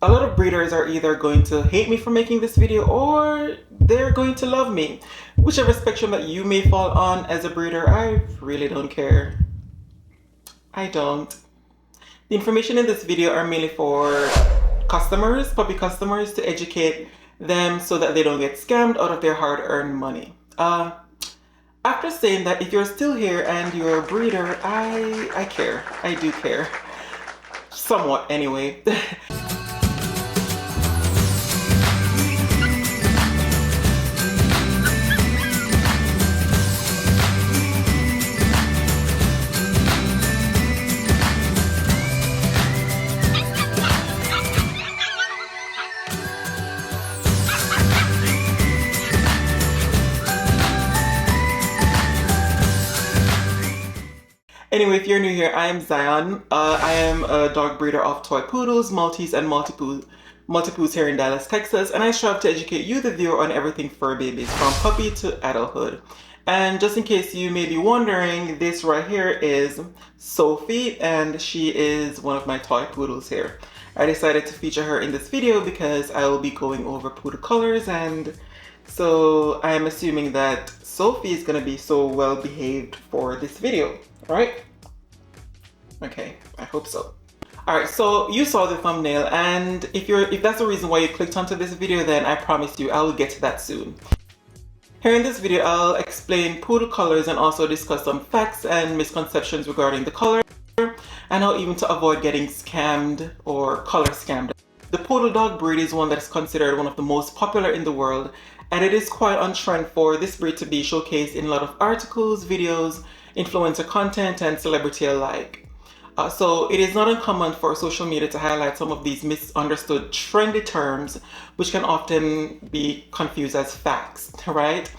a lot of breeders are either going to hate me for making this video or they're going to love me. Whichever spectrum that you may fall on as a breeder, I really don't care. I don't. The information in this video are mainly for customers, puppy customers, to educate them so that they don't get scammed out of their hard-earned money. After saying that, if you're still here and you're a breeder, I care. I do care. Somewhat, anyway. Anyway, if you're new here, I am Zion. I am a dog breeder of toy poodles, Maltese, and Maltipoos here in Dallas, Texas, and I strive to educate you, the viewer, on everything fur babies, from puppy to adulthood. And just in case you may be wondering, this right here is Sophie, and she is one of my toy poodles here. I decided to feature her in this video because I will be going over poodle colors, and so I am assuming that Sophie is gonna be so well behaved for this video, right? Okay, I hope so. Alright, so you saw the thumbnail, and if that's the reason why you clicked onto this video, then I promise you I will get to that soon. Here in this video, I'll explain poodle colors and also discuss some facts and misconceptions regarding the color and how even to avoid getting scammed or color scammed. The poodle dog breed is one that is considered one of the most popular in the world, and it is quite on trend for this breed to be showcased in a lot of articles, videos, influencer content, and celebrity alike. So it is not uncommon for social media to highlight some of these misunderstood trendy terms, which can often be confused as facts, right?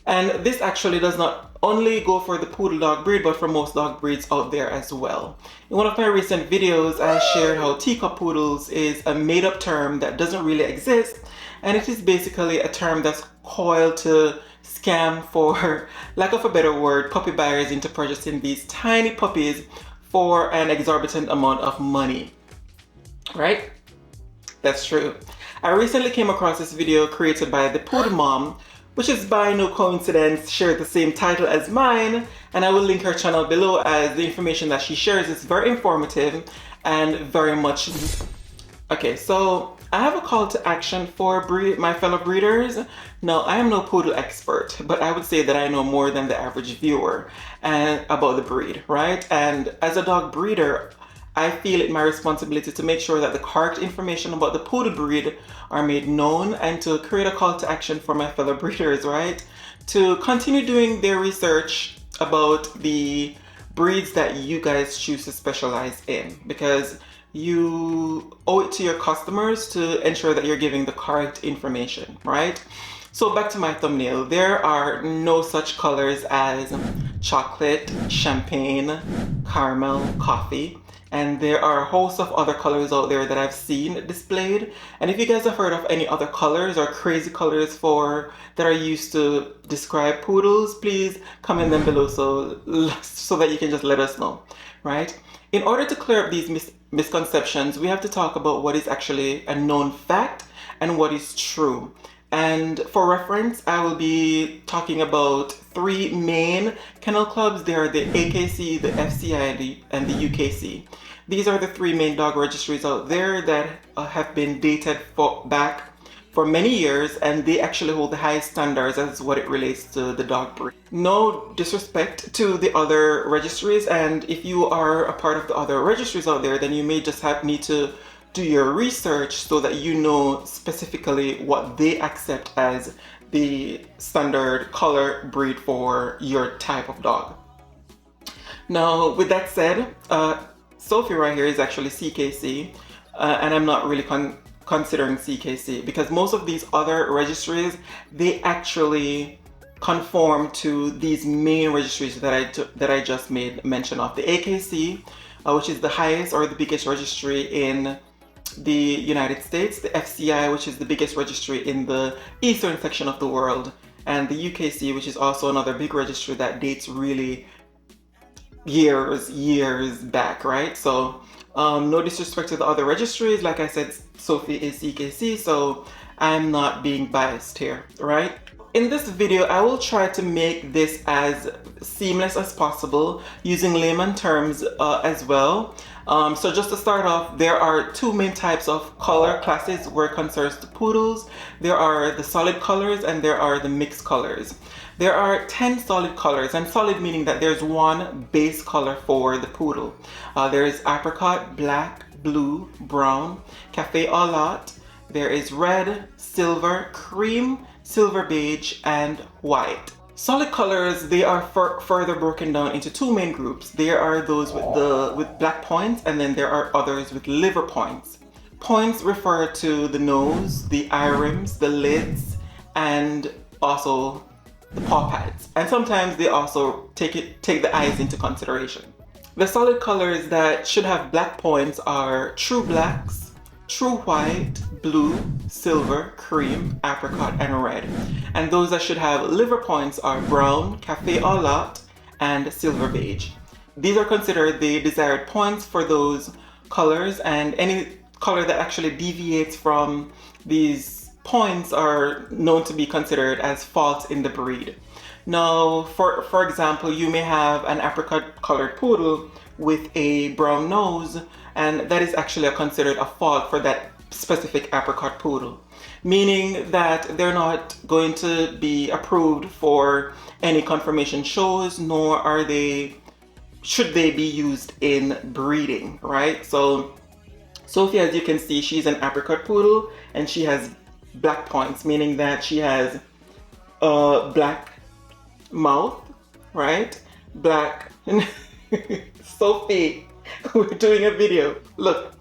And this actually does not only go for the poodle dog breed, but for most dog breeds out there as well. In one of my recent videos, I shared how teacup poodles is a made-up term that doesn't really exist, and it is basically a term that's coiled to scam, for lack of a better word, puppy buyers into purchasing these tiny puppies for an exorbitant amount of money, right? That's true. I recently came across this video created by the Poodle Mom, which is by no coincidence shared the same title as mine, and I will link her channel below as the information that she shares is very informative and very much... Okay, so I have a call to action for my fellow breeders. Now, I am no poodle expert, but I would say that I know more than the average viewer and about the breed, right? And as a dog breeder, I feel it my responsibility to make sure that the correct information about the poodle breed are made known and to create a call to action for my fellow breeders, right? To continue doing their research about the breeds that you guys choose to specialize in, because you owe it to your customers to ensure that you're giving the correct information, right? So back to my thumbnail, there are no such colors as chocolate, champagne, caramel, coffee, and there are a host of other colors out there that I've seen displayed. And if you guys have heard of any other colors or crazy colors that are used to describe poodles, please comment them below so that you can just let us know, right? In order to clear up these misconceptions, we have to talk about what is actually a known fact and what is true. And for reference, I will be talking about three main kennel clubs. They are the AKC, the FCI, and the UKC. These are the three main dog registries out there that have been dated back for many years, and they actually hold the highest standards as what it relates to the dog breed. No disrespect to the other registries, and if you are a part of the other registries out there, then you may just need to do your research so that you know specifically what they accept as the standard color breed for your type of dog. Now, with that said, Sophie right here is actually CKC, and I'm not really considering CKC because most of these other registries, they actually conform to these main registries that I just made mention of. The AKC, which is the highest or the biggest registry in the United States, the FCI, which is the biggest registry in the eastern section of the world, and the UKC, which is also another big registry that dates really years back, right? So no disrespect to the other registries. Like I said, Sophie is CKC, so I'm not being biased here, right? In this video, I will try to make this as seamless as possible using layman terms as well. So just to start off, there are two main types of color classes where it concerns to poodles. There are the solid colors and there are the mixed colors. There are 10 solid colors, and solid meaning that there's one base color for the poodle. There is apricot, black, blue, brown, cafe au lait. There is red, silver, cream, silver beige, and white. Solid colors, they are further broken down into two main groups. There are those with black points, and then there are others with liver points. Points refer to the nose, the eye rims, the lids, and also the paw pads. And sometimes they also take the eyes into consideration. The solid colors that should have black points are true blacks, true white, blue, silver, cream, apricot, and red. And those that should have liver points are brown, cafe au lait, and silver beige. These are considered the desired points for those colors, and any color that actually deviates from these points are known to be considered as faults in the breed. Now, for example, you may have an apricot colored poodle with a brown nose, and that is actually considered a fault for that specific apricot poodle, meaning that they're not going to be approved for any conformation shows, nor should they be used in breeding, right? So Sophie, as you can see, she's an apricot poodle and she has black points, meaning that she has a black mouth, right? Black. Sophie, we're doing a video. Look,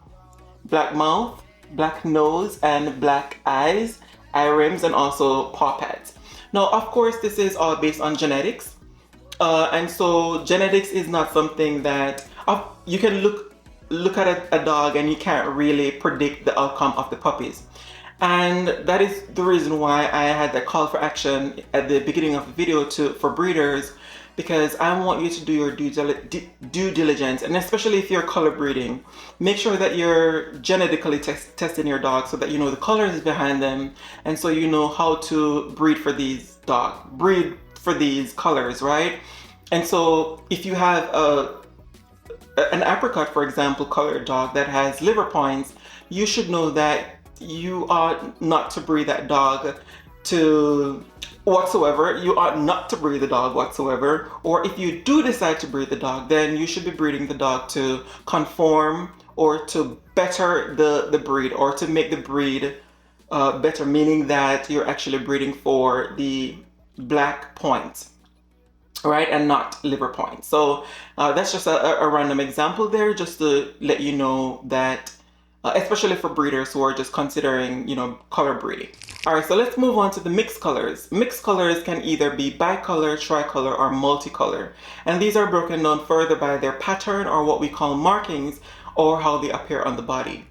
black mouth, black nose, and black eyes, eye rims, and also paw pads. Now, of course, this is all based on genetics. And so genetics is not something that you can look at a dog and you can't really predict the outcome of the puppies. And that is the reason why I had that call for action at the beginning of the video for breeders, because I want you to do your due diligence, and especially if you're color breeding, make sure that you're genetically testing your dog so that you know the colors behind them, and so you know how to breed for these colors, right? And so if you have an apricot, for example, colored dog that has liver points, you should know that you ought not to breed that dog whatsoever. You ought not to breed the dog whatsoever. Or if you do decide to breed the dog, then you should be breeding the dog to conform or to better the breed, or to make the breed better, meaning that you're actually breeding for the black points, right, and not liver points. So that's just a random example there, just to let you know that especially for breeders who are just considering, color breeding. All right, so let's move on to the mixed colors. Mixed colors can either be bicolor, tricolor, or multicolor. And these are broken down further by their pattern, or what we call markings, or how they appear on the body.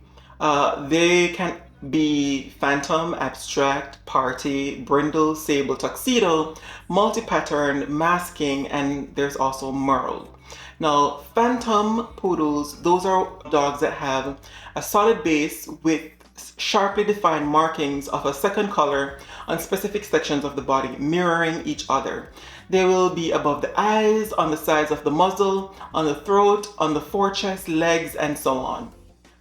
They can be phantom, abstract, party, brindle, sable, tuxedo, multi-pattern, masking, and there's also merle. Now, phantom poodles, those are dogs that have a solid base with sharply defined markings of a second color on specific sections of the body, mirroring each other. They will be above the eyes, on the sides of the muzzle, on the throat, on the forechest, legs, and so on.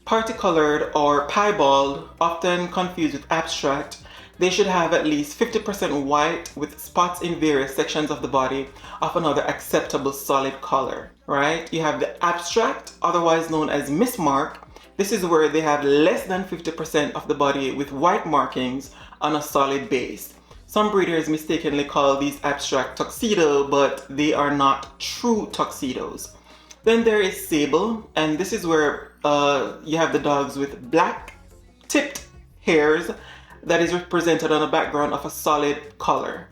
Parti-colored or piebald, often confused with abstract, they should have at least 50% white with spots in various sections of the body of another acceptable solid color, right? You have the abstract, otherwise known as mismark. This is where they have less than 50% of the body with white markings on a solid base. Some breeders mistakenly call these abstract tuxedo, but they are not true tuxedos. Then there is sable, and this is where you have the dogs with black tipped hairs that is represented on a background of a solid color.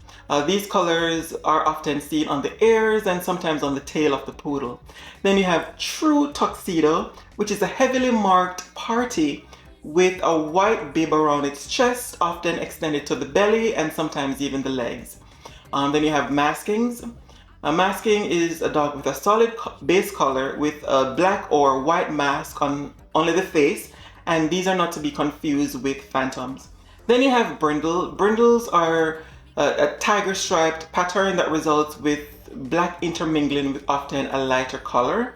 These colors are often seen on the ears and sometimes on the tail of the poodle. Then you have true tuxedo, which is a heavily marked party with a white bib around its chest, often extended to the belly and sometimes even the legs. Then you have maskings. A masking is a dog with a solid base color with a black or white mask on only the face and these are not to be confused with phantoms. Then you have brindle. Brindles are a tiger striped pattern that results with black intermingling with often a lighter color.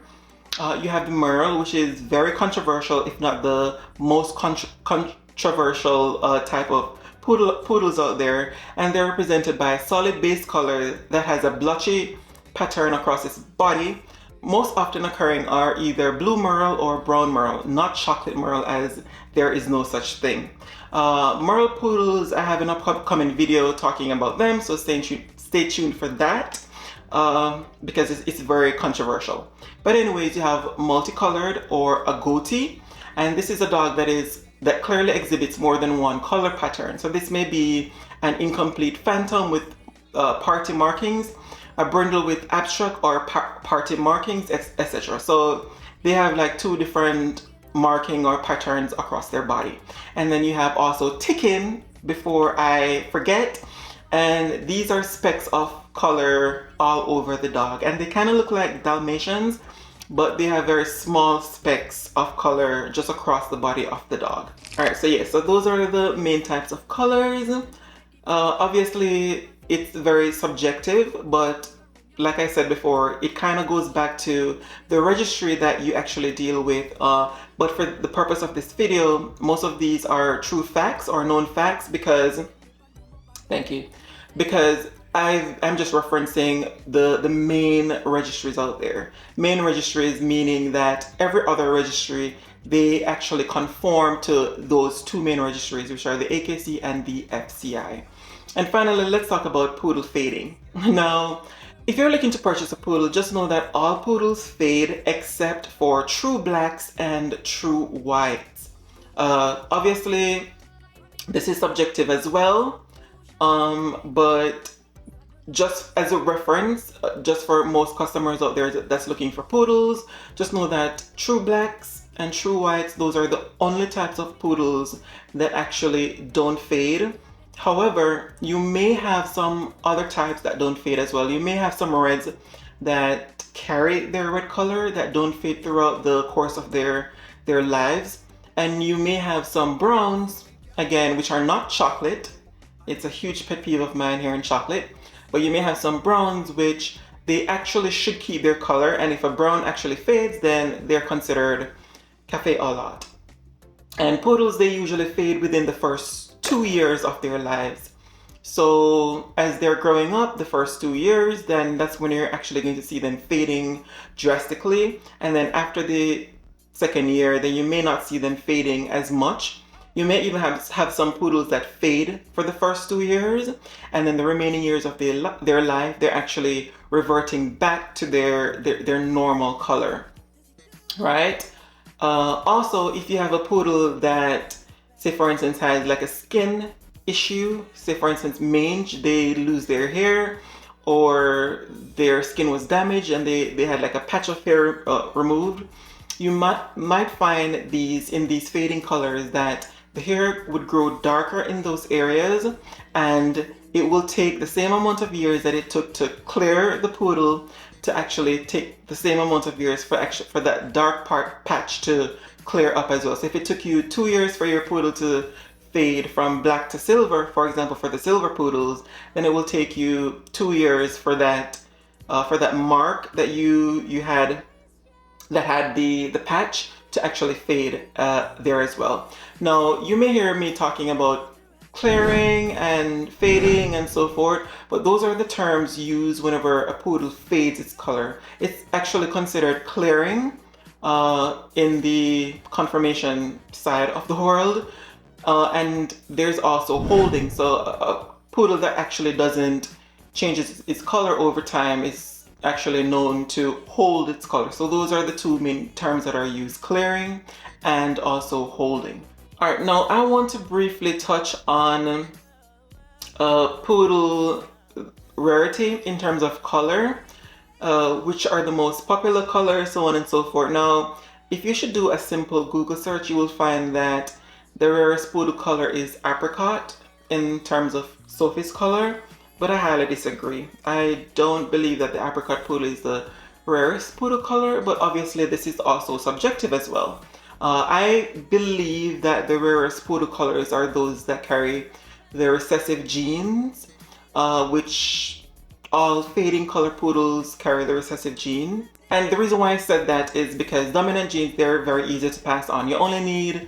You have the merle, which is very controversial, if not the most controversial type of poodles out there, and they're represented by a solid base color that has a blotchy pattern across its body. Most often occurring are either blue merle or brown merle, not chocolate merle, as there is no such thing. Merle poodles, I have an upcoming video talking about them, so stay tuned for that, because it's very controversial. But anyways, you have multicolored or a goatee, and this is a dog that clearly exhibits more than one color pattern. So this may be an incomplete phantom with party markings, a brindle with abstract or party markings, etc. So they have like two different marking or patterns across their body. And then you have also ticking, before I forget, and these are specks of color all over the dog, and they kind of look like Dalmatians, but they have very small specks of color just across the body of the dog. All right, so yeah, so those are the main types of colors. Obviously it's very subjective, but like I said before, it kind of goes back to the registry that you actually deal with. But for the purpose of this video, most of these are true facts or known facts because, thank you, because I'm just referencing the main registries out there. Main registries meaning that every other registry, they actually conform to those two main registries, which are the AKC and the FCI. And finally, let's talk about poodle fading. Now, if you're looking to purchase a poodle, just know that all poodles fade except for true blacks and true whites. Obviously, this is subjective as well, but just as a reference, just for most customers out there that's looking for poodles, just know that true blacks and true whites, those are the only types of poodles that actually don't fade. However, you may have some other types that don't fade as well. You may have some reds that carry their red color that don't fade throughout the course of their lives. And you may have some browns, again, which are not chocolate. It's a huge pet peeve of mine here in chocolate. But you may have some browns which they actually should keep their color. And if a brown actually fades, then they're considered café au lait. And poodles, they usually fade within the first 2 years of their lives. So as they're growing up, the first 2 years, then that's when you're actually going to see them fading drastically. And then after the second year, then you may not see them fading as much. You may even have some poodles that fade for the first 2 years, and then the remaining years of their life, they're actually reverting back to their normal color, right? Also, if you have a poodle that, say for instance, has like a skin issue, say for instance mange, they lose their hair or their skin was damaged and they had like a patch of hair removed, you might find these fading colors that the hair would grow darker in those areas, and it will take the same amount of years that it took to clear the poodle to actually take the same amount of years for that dark patch to clear up as well. So if it took you 2 years for your poodle to fade from black to silver, for example, for the silver poodles, then it will take you 2 years for that mark that you had that had the patch to actually fade there as well. Now, you may hear me talking about clearing and fading and so forth, but those are the terms used whenever a poodle fades its color. It's actually considered clearing in the conformation side of the world, and there's also holding. So a poodle that actually doesn't change its color over time is actually known to hold its color. So those are the two main terms that are used, clearing and also holding. All right, now I want to briefly touch on poodle rarity in terms of color, which are the most popular colors, so on and so forth. Now, if you should do a simple Google search, you will find that the rarest poodle color is apricot in terms of Sophie's color, but I highly disagree. I don't believe that the apricot poodle is the rarest poodle color, but obviously this is also subjective as well. I believe that the rarest poodle colors are those that carry the recessive genes, which all fading color poodles carry the recessive gene. And the reason why I said that is because dominant genes, they're very easy to pass on. You only need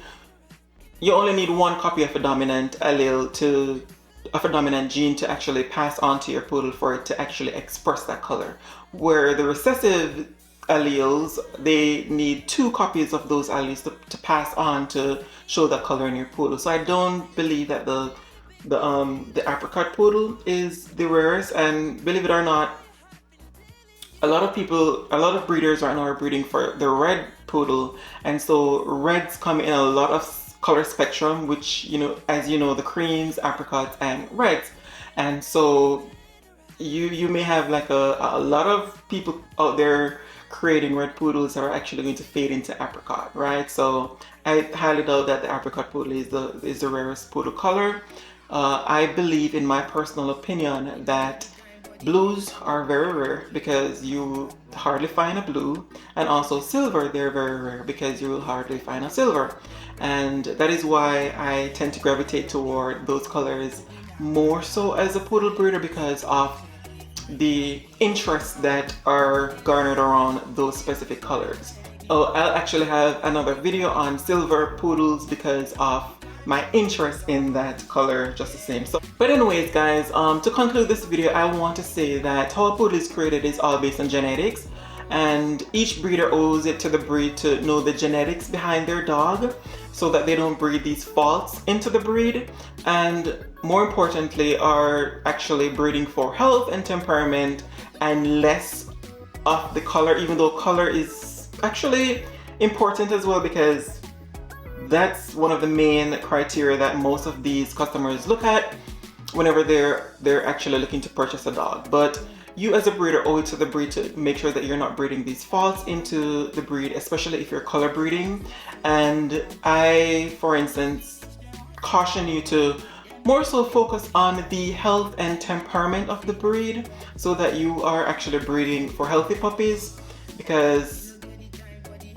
one copy of a dominant allele of a dominant gene to actually pass on to your poodle for it to actually express that color. Where the recessive alleles, they need 2 copies of those alleles to pass on to show that color in your poodle. So I don't believe that the apricot poodle is the rarest, and believe it or not, a lot of breeders right now are breeding for the red poodle, and so reds come in a lot of color spectrum, which, you know, as you know, the creams, apricots, and reds. And so you may have like a lot of people out there creating red poodles that are actually going to fade into apricot, right? So I highly doubt that the apricot poodle is the rarest poodle color. I believe, in my personal opinion, that blues are very rare because you hardly find a blue, and also silver, they're very rare because you will hardly find a silver. And that is why I tend to gravitate toward those colors more so as a poodle breeder, because of the interests that are garnered around those specific colors. Oh, I'll actually have another video on silver poodles because of my interest in that color just the same. So, but anyways guys, to conclude this video, I want to say that how a poodle is created is all based on genetics, and each breeder owes it to the breed to know the genetics behind their dog so that they don't breed these faults into the breed, and more importantly are actually breeding for health and temperament and less of the color, even though color is actually important as well, because that's one of the main criteria that most of these customers look at whenever they're actually looking to purchase a dog. But you as a breeder owe it to the breed to make sure that you're not breeding these faults into the breed, especially if you're color breeding. And I, for instance, caution you to more so focus on the health and temperament of the breed so that you are actually breeding for healthy puppies, because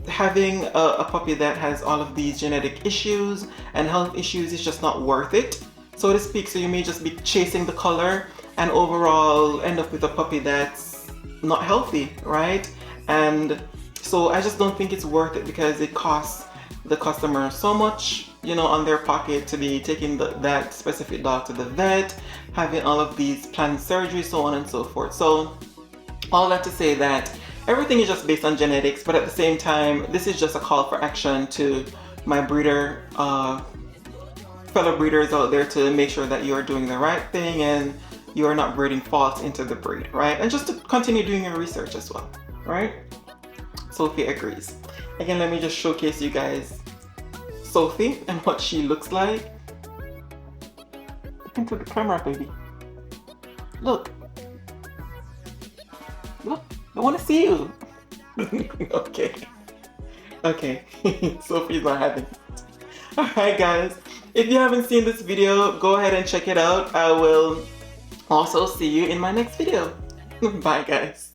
having a puppy that has all of these genetic issues and health issues is just not worth it, so to speak. So you may just be chasing the color and overall end up with a puppy that's not healthy, right? And so I just don't think it's worth it, because it costs the customer so much, you know, on their pocket to be taking that specific dog to the vet, having all of these planned surgeries, so on and so forth. So all that to say that everything is just based on genetics, but at the same time, this is just a call for action to my breeder, fellow breeders out there, to make sure that you are doing the right thing and you are not breeding faults into the breed, right? And just to continue doing your research as well, right? Sophie agrees. Again, let me just showcase you guys Sophie and what she looks like. Look into the camera, baby. Look. Look, I want to see you. Okay. Okay. Sophie's not having it. Alright guys, if you haven't seen this video, go ahead and check it out. I will also see you in my next video. Bye guys.